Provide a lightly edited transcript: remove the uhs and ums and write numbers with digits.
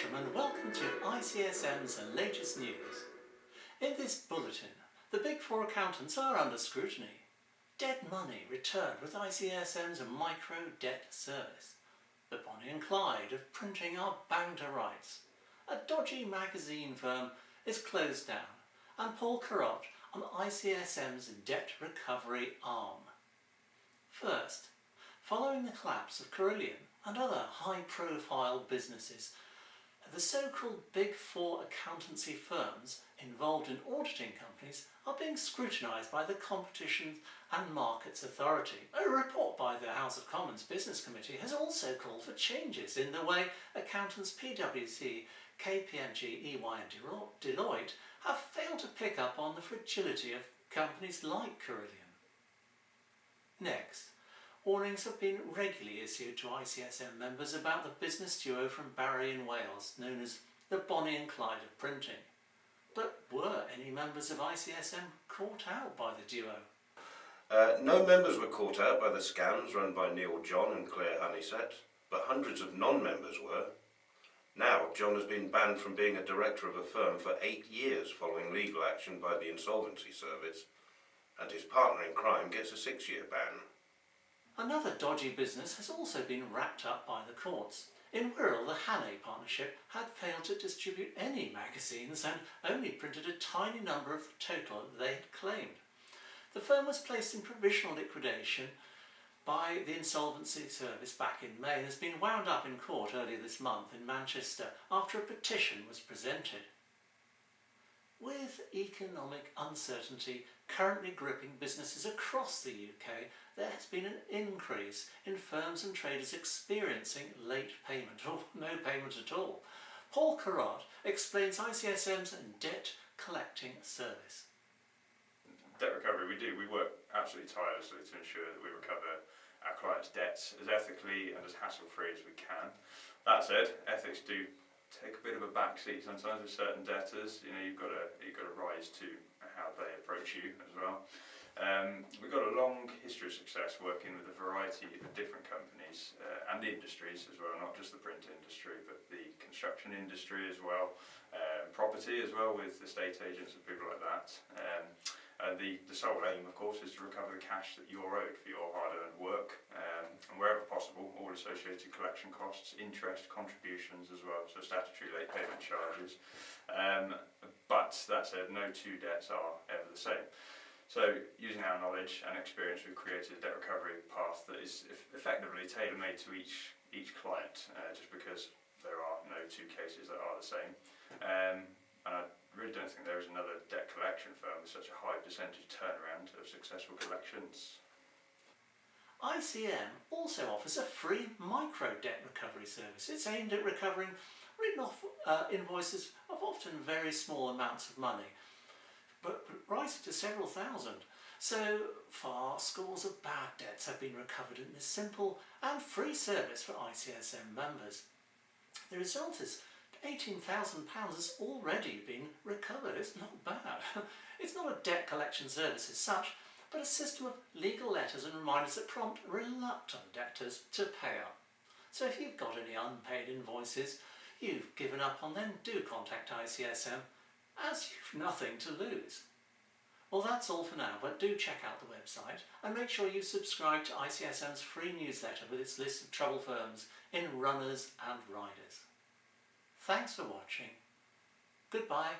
Bartram and welcome to ICSM's latest news. In this bulletin, the Big Four accountants are under scrutiny. Dead money returned with ICSM's micro debt service. The Bonny and Clyde of printing are bound to rights. A dodgy magazine firm is closed down, and Carrotte on ICSM's debt recovery arm. First, following the collapse of Carrotte and other high-profile businesses, the so-called Big Four accountancy firms involved in auditing companies are being scrutinised by the Competition and Markets Authority. A report by the House of Commons Business Committee has also called for changes in the way accountants PwC, KPMG, EY and Deloitte have failed to pick up on the fragility of companies like Carrotte. Next, warnings have been regularly issued to ICSM members about the business duo from Barry in Wales, known as the Bonny and Clyde of printing. But were any members of ICSM caught out by the duo? No members were caught out by the scams run by Neil John and Claire Honeysett, but hundreds of non-members were. Now, John has been banned from being a director of a firm for 8 years following legal action by the Insolvency Service, and his partner in crime gets a 6-year ban. Another dodgy business has also been wrapped up by the courts. In Wirral, the Hannay partnership had failed to distribute any magazines and only printed a tiny number of the total that they had claimed. The firm was placed in provisional liquidation by the Insolvency Service back in May and has been wound up in court earlier this month in Manchester after a petition was presented. With economic uncertainty currently gripping businesses across the UK, there has been an increase in firms and traders experiencing late payment or no payment at all. Carrotte explains ICSM's debt collecting service. Debt recovery, we work absolutely tirelessly to ensure that we recover our clients' debts as ethically and as hassle-free as we can. That said, ethics do take a bit of a backseat sometimes with certain debtors. You've got to rise to how they approach you as well. We've got a long history of success working with a variety of different companies and industries as well, not just the print industry, but the construction industry as well, property as well with estate agents and people like that. The sole aim, of course, is to recover the cash that you're owed for your hard-earned work, and wherever possible, all associated collection costs, interest, contributions as well, so statutory late payment charges. But that said, no two debts are ever the same. So, using our knowledge and experience, we've created a debt recovery path that is effectively tailor-made to each client, just because there are no two cases that are the same. And I really don't think there is another debt collection firm with such a high percentage turnaround of successful collections. ICM also offers a free micro debt recovery service. It's aimed at recovering written off invoices of often very small amounts of money, but rising to several thousand. So far, scores of bad debts have been recovered in this simple and free service for ICSM members. The result is £18,000 has already been recovered. It's not bad. It's not a debt collection service as such, but a system of legal letters and reminders that prompt reluctant debtors to pay up. So if you've got any unpaid invoices you've given up on, then do contact ICSM, as you've nothing to lose. Well, that's all for now, but do check out the website and make sure you subscribe to ICSM's free newsletter with its list of trouble firms in runners and riders. Thanks for watching. Goodbye.